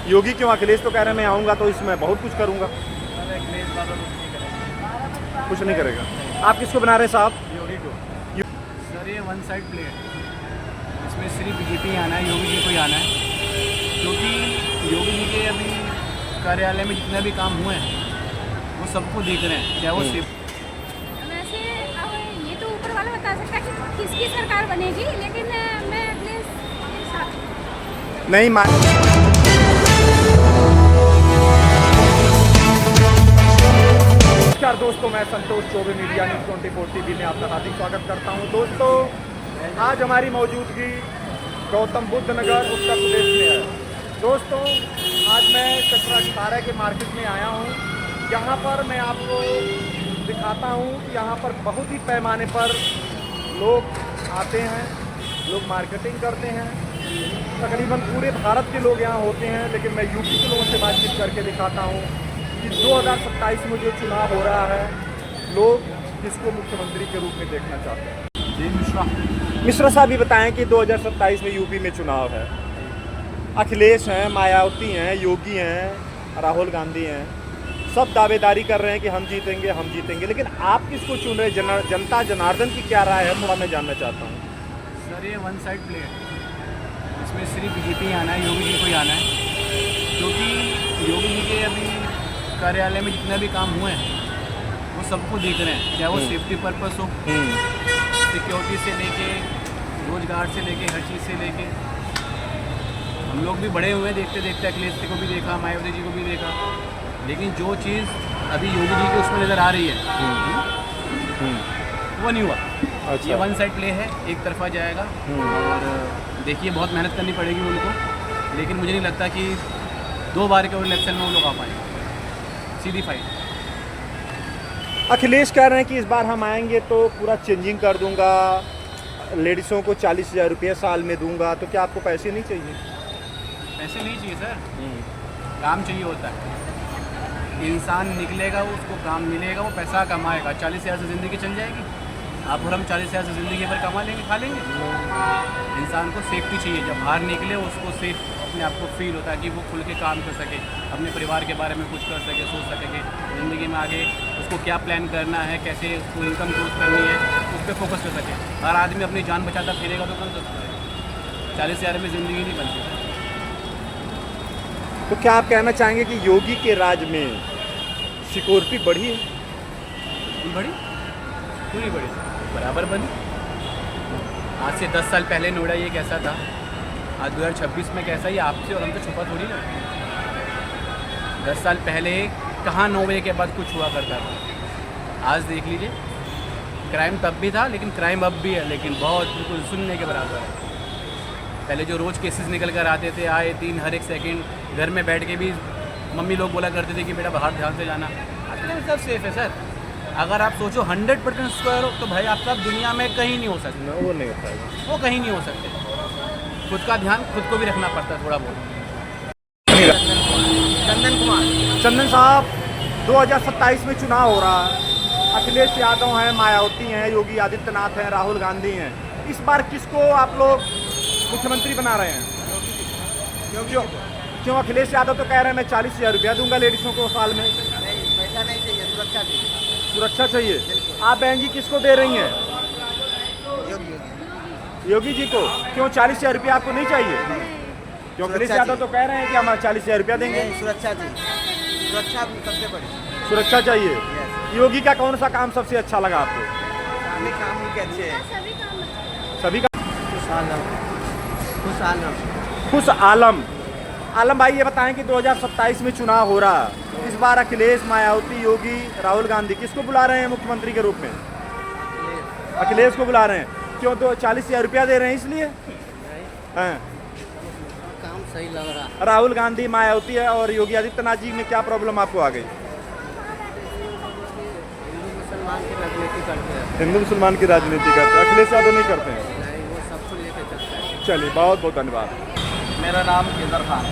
योगी क्यों? अखिलेश तो कह रहे हैं मैं आऊँगा तो इसमें बहुत कुछ करूँगा। कुछ नहीं करेगा। आप किसको बना रहे हैं साहब? योगी को। सर ये वन साइड प्ले है, इसमें सिर्फ बीजेपी आना है, योगी जी को ही आना है, क्योंकि योगी जी के अभी कार्यालय में जितने भी काम हुए हैं वो सबको देख रहे हैं, चाहे वो सिर्फ वैसे अब ये तो ऊपर वाला बता सकता है कि किसकी सरकार बनेगी, लेकिन मैं अखिलेश के साथ नहीं मान। नमस्कार दोस्तों, मैं Santosh Choubey media news 24 TV में आपका हार्दिक स्वागत करता हूं। दोस्तों, आज हमारी मौजूदगी गौतम बुद्ध नगर उत्तर प्रदेश में है। दोस्तों, आज मैं चतरा 18 के मार्केट में आया हूं। यहाँ पर मैं आपको दिखाता हूं कि यहाँ पर बहुत ही पैमाने पर लोग आते हैं, लोग मार्केटिंग करते हैं। तकरीबन पूरे भारत के लोग यहाँ होते हैं, लेकिन मैं यूपी के लोगों से बातचीत करके दिखाता हूँ कि 2027 में जो चुनाव हो रहा है, लोग किसको मुख्यमंत्री के रूप में देखना चाहते हैं। जी मिश्रा साहब भी बताएं कि 2027 में यूपी में चुनाव है। अखिलेश हैं, मायावती हैं, योगी हैं, राहुल गांधी हैं, सब दावेदारी कर रहे हैं कि हम जीतेंगे, लेकिन आप किसको चुन रहे हैं? जनता जनार्दन की क्या राय है, थोड़ा मैं जानना चाहता हूँ। सर ये वन साइड प्ले है, इसमें सिर्फ बीजेपी आना है, योगी जी को ही आना है, क्योंकि योगी जी के अभी कार्यालय में जितने भी काम हुए हैं वो सबको देख रहे हैं, चाहे वो सेफ्टी पर्पस हो, सिक्योरिटी से लेके रोजगार से लेके हर चीज़ से लेके। हम लोग भी बड़े हुए देखते देखते, अखिलेश जी को भी देखा, मायावती जी को भी देखा, लेकिन जो चीज़ अभी योगी जी के उसमें नज़र आ रही है वो नहीं हुआ। अच्छा। ये वन साइड प्ले है, एक तरफा जाएगा। और देखिए बहुत मेहनत करनी पड़ेगी उनको, लेकिन मुझे नहीं लगता कि 2 बार के इलेक्शन में वो लोग आ पाएंगे। सीधी फाइट। अखिलेश कह रहे हैं कि इस बार हम आएंगे तो पूरा चेंजिंग कर दूंगा, लेडीज़ों को 40,000 रुपये साल में दूंगा। तो क्या आपको पैसे नहीं चाहिए? पैसे नहीं चाहिए सर, काम चाहिए होता है। इंसान निकलेगा, उसको काम मिलेगा, वो पैसा कमाएगा, 40,000 से ज़िंदगी चल जाएगी। आप और हम 40,000 से ज़िंदगी भर कमा लेंगे, खा लेंगे। इंसान को सेफ्टी चाहिए, जब बाहर निकले उसको सेफ अपने आप को फील होता है कि वो खुल के काम कर सके, अपने परिवार के बारे में कुछ कर सके, सोच सके कि ज़िंदगी में आगे उसको क्या प्लान करना है, कैसे उसको इनकम ग्रोथ करनी है, उस पर फोकस कर सके। हर आदमी अपनी जान बचाता फिरेगा तो कौन सकता है? 40,000 में ज़िंदगी नहीं बनती। तो क्या आप कहना चाहेंगे कि योगी के राज में सिक्योरिटी बढ़ी है? बढ़ी क्यों नहीं बढ़ी? बराबर बनी। आज से 10 साल पहले नोएडा ये कैसा था, आज 2026 में कैसा, ये आपसे और हमसे छुपा थोड़ी ना। 10 साल पहले कहाँ 9 बजे के बाद कुछ हुआ करता था। आज देख लीजिए, क्राइम तब भी था, लेकिन क्राइम अब भी है, लेकिन बहुत बिल्कुल सुनने के बराबर है। पहले जो रोज़ केसेस निकल कर आते थे, आए 3 हर एक सेकंड, घर में बैठ के भी मम्मी लोग बोला करते थे कि बेटा बाहर ध्यान से जाना। आजकल सब सेफ है सर। अगर आप सोचो 100% स्क्वायर हो तो भाई आप सब दुनिया में कहीं नहीं हो सकते। वो नहीं होता है, वो कहीं नहीं हो सकते। खुद का ध्यान खुद को भी रखना पड़ता है थोड़ा बहुत। चंदन कुमार। चंदन साहब, 2027 में चुनाव हो रहा है। अखिलेश यादव हैं, मायावती हैं, योगी आदित्यनाथ हैं, राहुल गांधी हैं। इस बार किसको आप लोग मुख्यमंत्री बना रहे हैं? क्यों? अखिलेश यादव तो कह रहे हैं मैं 40,000 रुपया दूंगा लेडीज़ों को साल में। पैसा नहीं चाहिए, सुरक्षा चाहिए। सुरक्षा चाहिए। आप बहन जी किसको दे रही हैं? योगी जी को। क्यों 40,000 रुपया आपको नहीं चाहिए? क्यों? अखिलेश यादव तो कह रहे हैं कि हम 40,000 रुपया देंगे। सुरक्षा चाहिए, सुरक्षा सबसे बड़ी। सुरक्षा चाहिए। योगी का कौन सा काम सबसे अच्छा लगा आपको? सारे काम उनके अच्छे हैं। सभी का। खुश आलम भाई, ये बताएं कि 2027 में चुनाव हो रहा है। इस बार अखिलेश, मायावती, योगी, राहुल गांधी किसको बुला रहे हैं मुख्यमंत्री के रूप में? अखिलेश को बुला रहे हैं। क्यों? तो 40,000 रुपया दे रहे हैं इसलिए? हैं? काम सही लग रहा। राहुल गांधी, मायावती और योगी आदित्यनाथ जी में क्या प्रॉब्लम आपको आ गई? हिंदू मुसलमान की राजनीति करते हैं। हिंदू मुसलमान की राजनीति करते हैं, अखिलेश यादव नहीं करते हैं। नहीं, वो सबको लेके चलता है। चलिए, बहुत बहुत धन्यवाद। मेरा नाम केदार खान।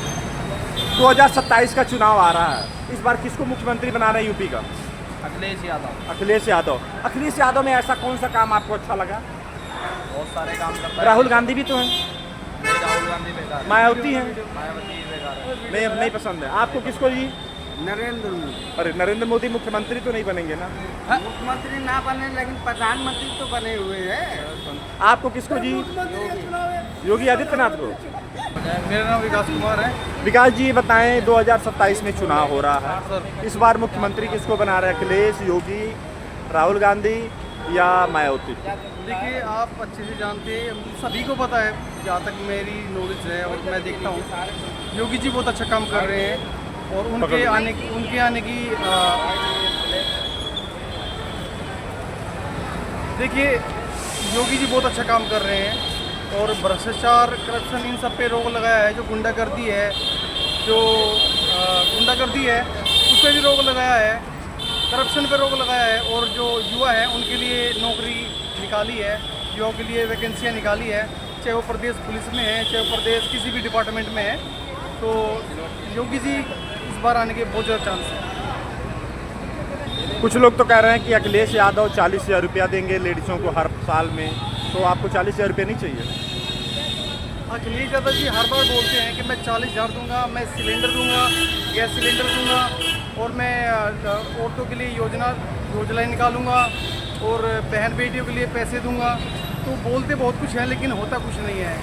2027 का चुनाव आ रहा है। इस बार किसको मुख्यमंत्री बना रहे हैं यूपी का? अखिलेश यादव। अखिलेश यादव में ऐसा कौन सा काम आपको अच्छा लगा? बहुत सारे काम करता है। राहुल गांधी भी तो हैं। मेरे राहुल गांधी बेकार है। मायावती हैं, मायावती बेकार है। नहीं पसंद है आपको। किसको जी? नरेंद्र मोदी अरे नरेंद्र मोदी मुख्यमंत्री तो नहीं बनेंगे ना। मुख्यमंत्री ना बने लेकिन प्रधानमंत्री तो बने हुए हैं। आपको किसको जी? योगी आदित्यनाथ को। मेरा नाम विकास कुमार है। विकास जी बताएं, 2027 में चुनाव हो रहा है, इस बार मुख्यमंत्री किसको बना रहे हैं? अखिलेश, योगी, राहुल गांधी या मायावती? देखिए, आप अच्छे से जानते हैं, सभी को पता है, जहाँ तक मेरी नॉलेज है और मैं देखता हूँ योगी जी बहुत अच्छा काम कर रहे हैं और उनके आने की देखिए, योगी जी बहुत अच्छा काम कर रहे हैं और भ्रष्टाचार, करप्शन, इन सब पे रोक लगाया है। जो गुंडागर्दी है, उस पर भी रोक लगाया है, करप्शन पे रोक लगाया है और जो युवा है उनके लिए नौकरी निकाली है, युवाओं के लिए वैकेंसियाँ निकाली है, चाहे वो प्रदेश पुलिस में है, चाहे वो प्रदेश किसी भी डिपार्टमेंट में है। तो योगी जी इस बार आने के बहुत ज़्यादा चांस है। कुछ लोग तो कह रहे हैं कि अखिलेश यादव 40,000 रुपया देंगे लेडीज़ों को हर साल में, तो आपको 40,000 रुपये नहीं चाहिए? अखिलेश यादव जी हर बार बोलते हैं कि मैं 40,000 दूंगा, मैं सिलेंडर दूंगा, गैस सिलेंडर दूंगा और मैं औरतों के लिए योजनाएं निकालूंगा और बहन बेटियों के लिए पैसे दूंगा। तो बोलते बहुत कुछ है लेकिन होता कुछ नहीं है।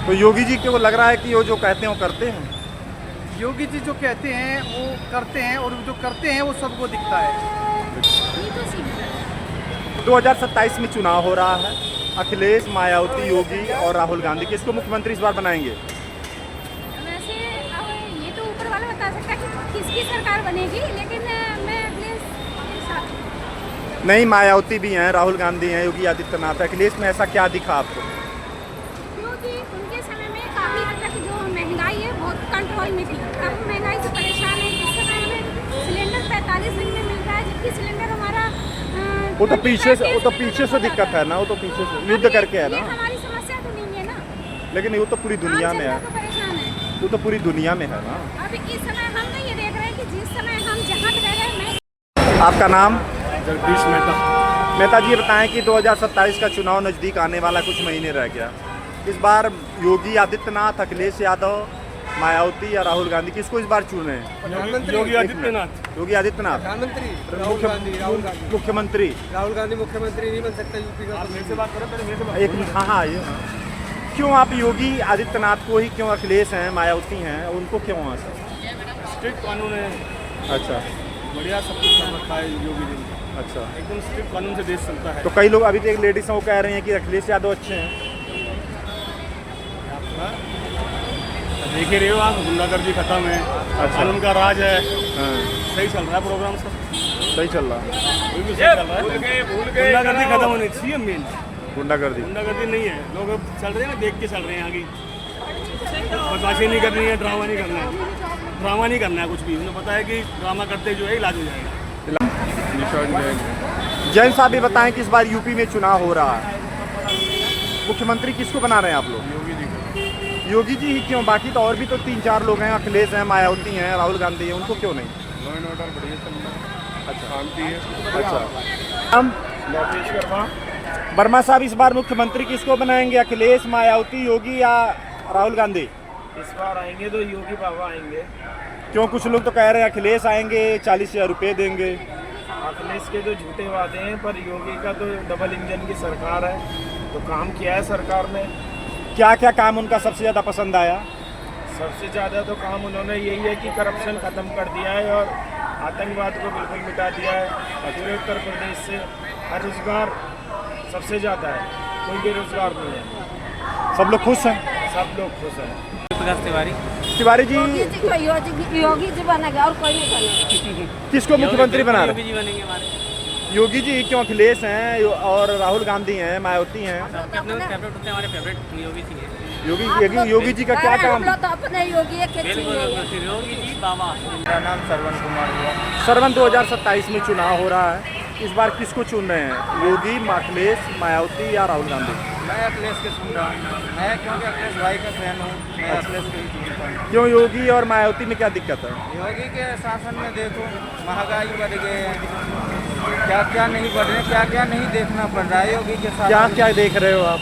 तो योगी जी को लग रहा है कि वो जो कहते हैं वो करते हैं? योगी जी जो कहते हैं वो करते हैं और जो करते हैं वो सबको दिखता है। ये तो सीधी बात है। 2027 में चुनाव हो रहा है, अखिलेश, मायावती, योगी और राहुल गांधी, किसको मुख्यमंत्री इस बार बनाएंगे? वैसे अब ये तो ऊपर वाला बता सकता है कि किसकी सरकार बनेगी, लेकिन मैं अखिलेश के साथ। नहीं, मायावती भी हैं, राहुल गांधी हैं, योगी आदित्यनाथ है। अखिलेश में ऐसा क्या दिखा आपको? क्योंकि उनके समय में काफ़ी हद तक जो महंगाई है बहुत कंट्रोल में थी। अब महंगाई से परेशान है। इस समय हमें सिलेंडर 45 दिन में मिल रहा है, जबकि सिलेंडर हमारा वो तो पीछे से दिक्कत है ना, वो तो पीछे से युद्ध करके है ना। ये हमारी समस्या तो नहीं है ना। लेकिन वो तो पूरी दुनिया में है, आम जनता तो परेशान है। वो तो पूरी दुनिया में है ना। अब इस समय हम तो ये देख रहे हैं कि जिस समय हम जहाँ पे रह रहे हैं, मैं आपका नाम? जगदीश मेहता। मेहता जी बताएं कि 2027 का चुनाव नज़दीक आने वाला, कुछ महीने रह गया। इस बार योगी आदित्यनाथ, अखिलेश यादव, मायावती या राहुल गांधी, किसको इस बार चुन रहे हैं? योगी आदित्यनाथ। योगी आदित्यनाथ प्रधानमंत्री राहुल गांधी मुख्यमंत्री। राहुल गांधी मुख्यमंत्री नहीं बन सकता यूपी का। एक मिनट, हाँ ये क्यों आप योगी आदित्यनाथ को ही क्यों? अखिलेश हैं, मायावती हैं, उनको क्यों? स्ट्रिक्ट कानून है, अच्छा बढ़िया सब कुछ कर रखा है योगी जी ने। अच्छा। एकदम स्ट्रिक्ट कानून से देश चलता है। तो कई लोग, अभी तो एक लेडीज हैं वो कह रहे हैं कि अखिलेश यादव अच्छे हैं। देख ही रहे हो आप, गुंडागर्दी खत्म है, कानून का राज है, हाँ, सही चल रहा है प्रोग्राम सब, सही चल रहा है। बिल्कुल सही चल रहा है। गुंडागर्दी खत्म होनी चाहिए। मेन गुंडागर्दी गुंडागर्दी नहीं है, लोग अब चल रहे हैं ना, देख के चल रहे हैं आगे। बदमाशी नहीं करनी है, ड्रामा नहीं करना है, कुछ भी। उन्हें पता है कि ड्रामा करते जो है इलाज हो जाएगा। जैन साहब भी बताएं कि इस बार यूपी में चुनाव हो रहा है, मुख्यमंत्री किसको बना रहे हैं आप लोग? योगी जी ही क्यों? बाकी तो और भी तो 3-4 लोग हैं, अखिलेश हैं, मायावती हैं, राहुल गांधी हैं, उनको क्यों नहीं? लॉ एंड ऑर्डर बढ़िया चल रहा है, अच्छा शांति है। अच्छा, हम लोकेश वर्मा। वर्मा साहब इस बार मुख्यमंत्री किसको बनाएंगे? अखिलेश, मायावती, योगी या राहुल गांधी? इस बार आएंगे तो योगी बाबा आएंगे। क्यों? कुछ लोग तो कह रहे हैं अखिलेश आएंगे, 40,000 रुपये देंगे। अखिलेश के तो झूठे वादे हैं, पर योगी का तो डबल इंजन की सरकार है, तो काम किया है सरकार ने। क्या क्या काम उनका सबसे ज़्यादा पसंद आया? सबसे ज़्यादा तो काम उन्होंने यही है कि करप्शन ख़त्म कर दिया है और आतंकवाद को बिल्कुल मिटा दिया है। पूरे उत्तर प्रदेश से हर रोजगार सबसे ज़्यादा है, कोई बेरोजगार नहीं है, सब लोग खुश हैं? सब लोग खुश हैं। प्रकाश तिवारी। तिवारी जी, योगी जी बनेगा और कोई नहीं बनेगा। किसको मुख्यमंत्री बना रहे? योगी जी बनेंगे हमारे। योगी जी क्यों? अखिलेश हैं और राहुल गांधी हैं, मायावती हैं। सबके अपने फेवरेट होते हैं, हमारे फेवरेट योगी जी हैं। योगी जी का क्या काम? तो अपने योगी बिल्कुल योगी जी बाबा। मेरा नाम श्रवण कुमार हुआ। सरवन 2027 में चुनाव हो रहा है, इस बार किसको चुन रहे हैं? योगी, अखिलेश, मायावती या राहुल गांधी? मैं अखिलेश के सुन रहा हूँ, मैं क्योंकि अखिलेश भाई का फैन हूँ, मैं अखिलेश को ही चुनता हूँ। क्यों? योगी और मायावती में क्या दिक्कत है? योगी के शासन में देखो महंगाई बढ़ गई है, क्या क्या नहीं बढ़ रहे, क्या क्या नहीं देखना पड़ रहा है योगी के साथ। क्या क्या देख रहे हो आप?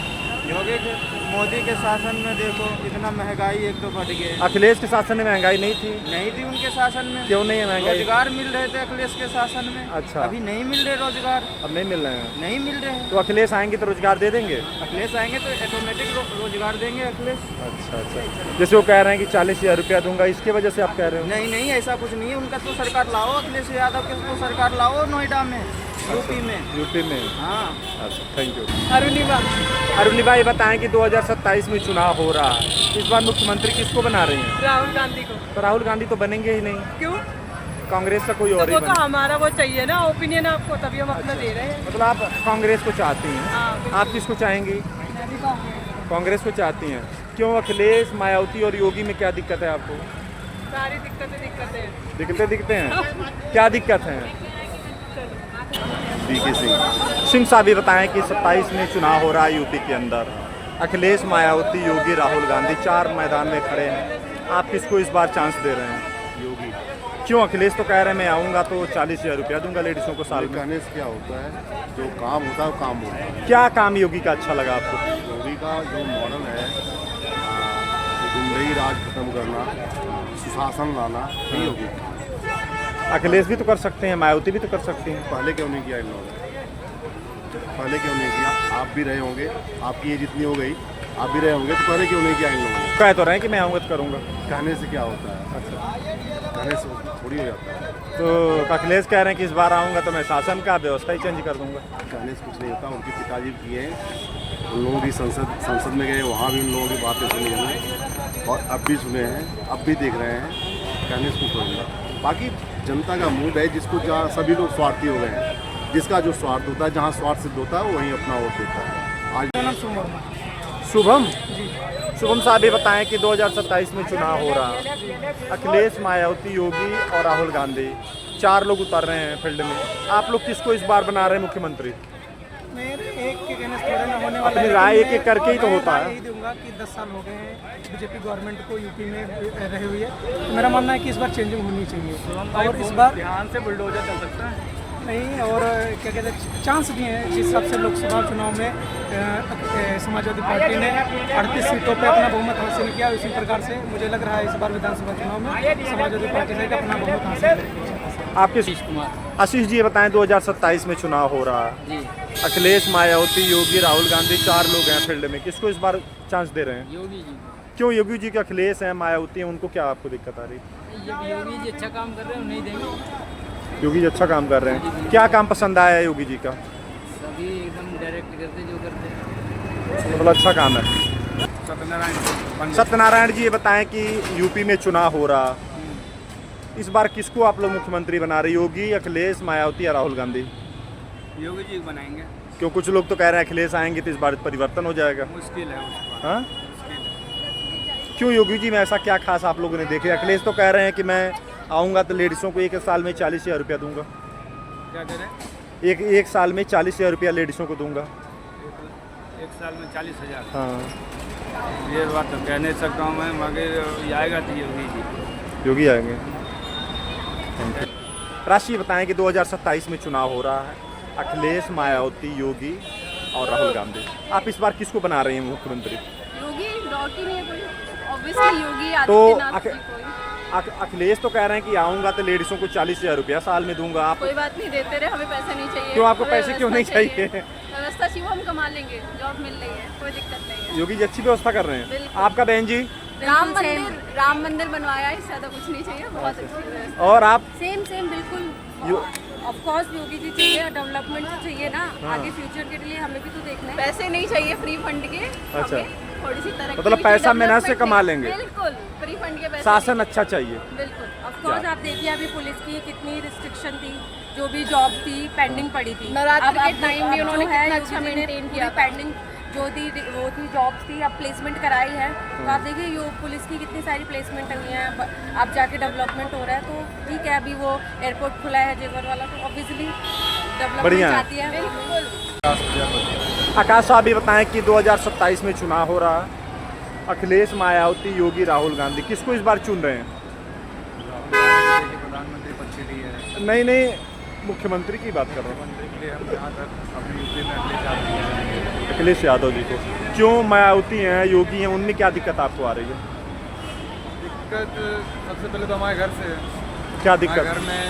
योगी के मोदी के शासन में देखो इतना महंगाई एक तो बढ़ गई। अखिलेश के शासन में महंगाई नहीं थी? नहीं थी उनके शासन में। क्यों नहीं है महंगाई? रोजगार मिल रहे थे अखिलेश के शासन में। अच्छा। अभी नहीं मिल रहे रोजगार। अब नहीं मिल रहे हैं? नहीं मिल रहे हैं। तो अखिलेश आएंगे तो रोजगार दे देंगे? अखिलेश आएंगे तो ऑटोमेटिक रोजगार देंगे अखिलेश। अच्छा अच्छा, जैसे वो कह रहे हैं कि 40,000 रुपया दूंगा, इसकी वजह से आप कह रहे हो? नहीं नहीं, ऐसा कुछ नहीं है। उनका तो सरकार लाओ, अखिलेश यादव के तो सरकार लाओ नोएडा में, यूपी में। यूपी में? हाँ। अच्छा, थैंक यू। अरुणी भाई बताएं कि 2027 में चुनाव हो रहा है, इस बार मुख्यमंत्री किसको बना रही हैं? राहुल गांधी को। तो राहुल गांधी तो बनेंगे ही नहीं। क्यों? कांग्रेस का कोई तो और ही वो तो बने। हमारा वो चाहिए ना ओपिनियन आपको, तभी हम अपना दे रहे हैं। मतलब आप कांग्रेस को चाहती हैं? हाँ, बिल्कुल। आप किसको चाहेंगी? मैं भी कांग्रेस। कांग्रेस को चाहती हैं। क्यों? अखिलेश, मायावती और योगी में क्या दिक्कत है आपको? सारी दिक्कतें दिखते हैं? क्या दिक्कत है? सिंह साहब भी बताएं कि 27 में चुनाव हो रहा है यूपी के अंदर। अखिलेश, मायावती, योगी, राहुल गांधी 4 मैदान में खड़े हैं। आप किसको इस बार चांस दे रहे हैं? योगी। क्यों? अखिलेश तो कह रहे हैं मैं आऊँगा तो 40,000 रुपया दूंगा लेडीज़ों को साल में। कहने से क्या होता है, जो काम होता है वो काम होता है। क्या काम योगी का अच्छा लगा आपको? योगी का जो मॉडल है, गुंडई राज खत्म करना, सुशासन लाना, ये योगी। अखिलेश भी तो कर सकते हैं, मायावती भी तो कर सकती हैं। पहले क्यों नहीं किया इन लोगों ने? पहले क्यों नहीं किया? आप भी रहे होंगे, आपकी एज इतनी हो गई, आप भी रहे होंगे, तो पहले क्यों नहीं किया इन लोगों ने? कह तो रहे हैं कि मैं आऊँगा तो करूँगा। कहने से क्या होता है? अच्छा, कहने से थोड़ी हो जाता है। तो अखिलेश कह रहे हैं कि इस बार आऊँगा तो मैं शासन का व्यवस्था ही चेंज कर दूँगा। कहने से कुछ नहीं होता। उनके पिताजी किए, उन लोगों की संसद में गए, वहाँ भी उन लोगों की बातें सुनी हमने, और अब भी सुने हैं, अब भी देख रहे हैं। कहने से कुछ होगा। बाकी जनता का मूड है, जिसको जहाँ सभी लोग स्वार्थी हो गए हैं, जिसका जो स्वार्थ होता है, जहाँ स्वार्थ सिद्ध होता है वहीं अपना वोट देता है। आज शुभम शुभम साहब ये बताएं कि 2027 में चुनाव हो रहा है। अखिलेश, मायावती, योगी और राहुल गांधी 4 लोग उतर रहे हैं फील्ड में। आप लोग किसको इस बार बना रहे हैं मुख्यमंत्री? मेरे एक के कहने से थोड़ा ना होने वाला अपनी है, राय लेकिन एक-एक करके ही तो मैं होता है। राय यही दूंगा कि 10 साल हो गए हैं बीजेपी गवर्नमेंट को यूपी में रहे हुए। तो मेरा मानना है कि इस बार चेंजिंग होनी चाहिए, और इस बार ध्यान से बुलडोजर चल सकता है। नहीं, और क्या कहते हैं, चांस भी हैं। जिस हिसाब से लोकसभा चुनाव में समाजवादी पार्टी ने 38 सीटों पे अपना बहुमत हासिल किया, उसी प्रकार से मुझे लग रहा है इस बार विधानसभा चुनाव में समाजवादी पार्टी से अपना बहुमत हासिल करेगी। आपके आशीष कुमार। आशीष जी ये बताएं 2027 में चुनाव हो रहा है। जी, अखिलेश, मायावती, योगी, राहुल गांधी 4 लोग हैं फील्ड में। किसको इस बार चांस दे रहे हैं? योगी जी। क्यों? योगी जी के अखिलेश हैं, मायावती हैं, उनको क्या आपको दिक्कत आ रही? योगी जी अच्छा काम कर रहे हैं, नहीं देंगे। योगी जी अच्छा काम कर रहे हैं। क्या काम पसंद आया है योगी जी का? सभी एकदम डायरेक्ट करते जो करते हैं। मतलब अच्छा काम है। सत्यनारायण जी ये बताएं कि यूपी में चुनाव हो रहा, इस बार किसको आप लोग मुख्यमंत्री बना रहे? योगी, अखिलेश, मायावती या राहुल गांधी? योगी जी बनाएंगे। क्यों? कुछ लोग तो कह रहे हैं अखिलेश आएंगे तो इस बार परिवर्तन हो जाएगा। मुश्किल है उसको। हाँ? क्यों? योगी जी में ऐसा क्या खास आप लोगों ने देखे? अखिलेश तो कह रहे हैं कि मैं आऊँगा तो लेडीज़ों को एक साल में 40,000 रुपया दूंगा। क्या करें? एक साल में 40,000 रुपया लेडीज़ों को दूंगा। एक साल में 40,000। हाँ, ये बात तो कह नहीं सकता हूँ मैं, मगर आएगा तो योगी जी। योगी आएंगे। राशि बताएं कि 2027 में चुनाव हो रहा है। अखिलेश, मायावती, योगी और राहुल गांधी। आप इस बार किसको बना रहे हैं मुख्यमंत्री? योगी डाउट ही नहीं है कोई, ऑब्वियसली योगी तो आदित्यनाथ जी कोई। अखिलेश तो कह रहे हैं कि आऊँगा तो लेडीज़ों को 40,000 रुपया साल में दूंगा। आप कोई बात नहीं, देते रहे, हमें पैसे नहीं चाहिए। क्यों? आपको हमें पैसे क्यों नहीं व्यवस्था चाहिए? व्यवस्था चाहिए, वो हम कमा लेंगे, जॉब मिल रही है, कोई दिक्कत नहीं है। योगी जी अच्छी व्यवस्था कर रहे हैं। बिल्कुल। आपका बहन जी? राम मंदिर बनवाया है, इससे ज़्यादा कुछ नहीं चाहिए, बहुत अच्छी व्यवस्था। और आप? सेम बिल्कुल। यो- ऑफ कोर्स योगी जी चाहिए, डेवलपमेंट तो चाहिए ना, आगे फ्यूचर के लिए हमें भी तो देखना है। पैसे नहीं चाहिए फ्री फंड के, अच्छा। हमें थोड़ी सी तरक्की मतलब भी पैसा चाहिए, मेहनत से डेवलपमेंट कमा नहीं। लेंगे। बिल्कुल, फ्री फंड के पैसे शासन नहीं। अच्छा चाहिए। बिल्कुल। ऑफ कोर्स आप देखिए अभी पुलिस की कितनी रिस्ट्रिक्शन थी, जो भी जॉब थी पेंडिंग पड़ी थी। नवरात्रि के अब टाइम भी उन्होंने जो है, कितना अच्छा योगी जी ने maintain पूरी किया था। पेंडिंग जो थी वो थी जॉब्स थी, अब प्लेसमेंट कराई है। तो आप देखिए यो पुलिस की कितनी सारी प्लेसमेंट हुई है, अब जाके डेवलपमेंट हो रहा है। तो ठीक है, अभी वो एयरपोर्ट खुला है जेवर वाला, तो ऑब्वियसली डेवलपमेंट बढ़िया है। आती है। बिल्कुल। आकाश साहब भी बताएं कि 2027 में चुनाव हो रहा है। अखिलेश, मायावती, योगी, राहुल गांधी, किसको इस बार चुन रहे हैं? प्रधानमंत्री पद के लिए है। नहीं, मुख्यमंत्री की बात कर रहा हूँ। मंत्री के लिए हम जहाँ तक अपनी यूपी में अखिलेश यादव अखिलेश यादव जी को। क्यों मायावती हैं, योगी हैं, उनमें क्या दिक्कत आपको आ रही है? दिक्कत सबसे पहले तो हमारे घर से है। क्या हमारे दिक्कत? घर में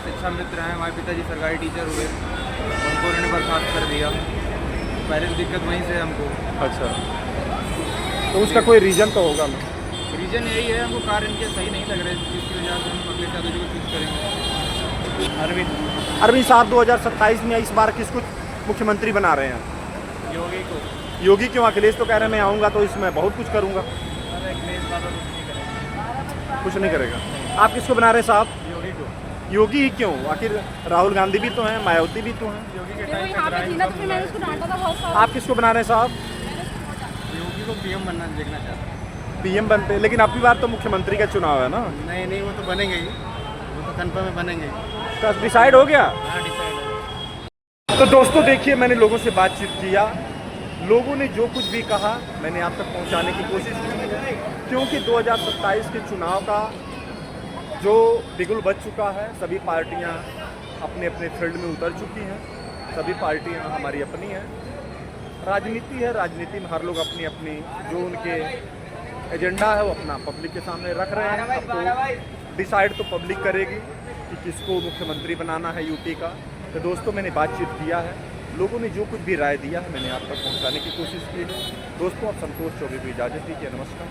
शिक्षा मित्र हैं, हमारे पिताजी सरकारी टीचर हुए, उनको उन्होंने बर्खास्त कर दिया। पहले तो दिक्कत वहीं से है हमको। अच्छा, तो उसका कोई रीज़न तो होगा ना? रीज़न यही है, हमको कार्य इनके सही नहीं लग रहे, जिसकी वजह से हम अखिलेश यादव जी को चूज करेंगे। अरविंद साहब 2027 में इस बार किसको मुख्यमंत्री बना रहे हैं? योगी को। योगी क्यों? अखिलेश तो कह रहे हैं मैं आऊँगा तो इसमें बहुत कुछ करूँगा। अखिलेश यादव कुछ नहीं करेंगे। कुछ नहीं करेगा। आप किसको बना रहे हैं साहब? योगी को। योगी ही क्यों? आखिर राहुल गांधी भी तो हैं, मायावती भी तो हैं। योगी के वो टाइम यहाँ पे थी ना तो फिर मैंने उसको डांटा था बहुत सारा। आप किसको बना रहे हैं साहब? योगी को पीएम बनना देखना चाहता हूँ। पीएम बनते, लेकिन अब की बार तो मुख्यमंत्री का चुनाव है ना, नहीं नहीं, वो तो बनेंगे ही, वो तो कन्फर्म में बनेंगे ही। तो डिसाइड हो गया। हाँ, डिसाइड है। तो दोस्तों देखिए, मैंने लोगों से बातचीत किया, लोगों ने जो कुछ भी कहा मैंने आप तक पहुंचाने की कोशिश की, क्योंकि 2027 के चुनाव का जो बिगुल बज चुका है, सभी पार्टियां अपने अपने फील्ड में उतर चुकी हैं, सभी पार्टियां हमारी अपनी हैं। राजनीति है, राजनीति में हर लोग अपनी अपनी जो उनके एजेंडा है वो अपना पब्लिक के सामने रख रहे हैं। अब तो डिसाइड तो पब्लिक करेगी कि किसको मुख्यमंत्री बनाना है यूपी का। तो दोस्तों मैंने बातचीत किया है, लोगों ने जो कुछ भी राय दिया है मैंने आप तक पहुंचाने की कोशिश की है। दोस्तों, आप संतोष चौबे को इजाज़त दीजिए। नमस्कार।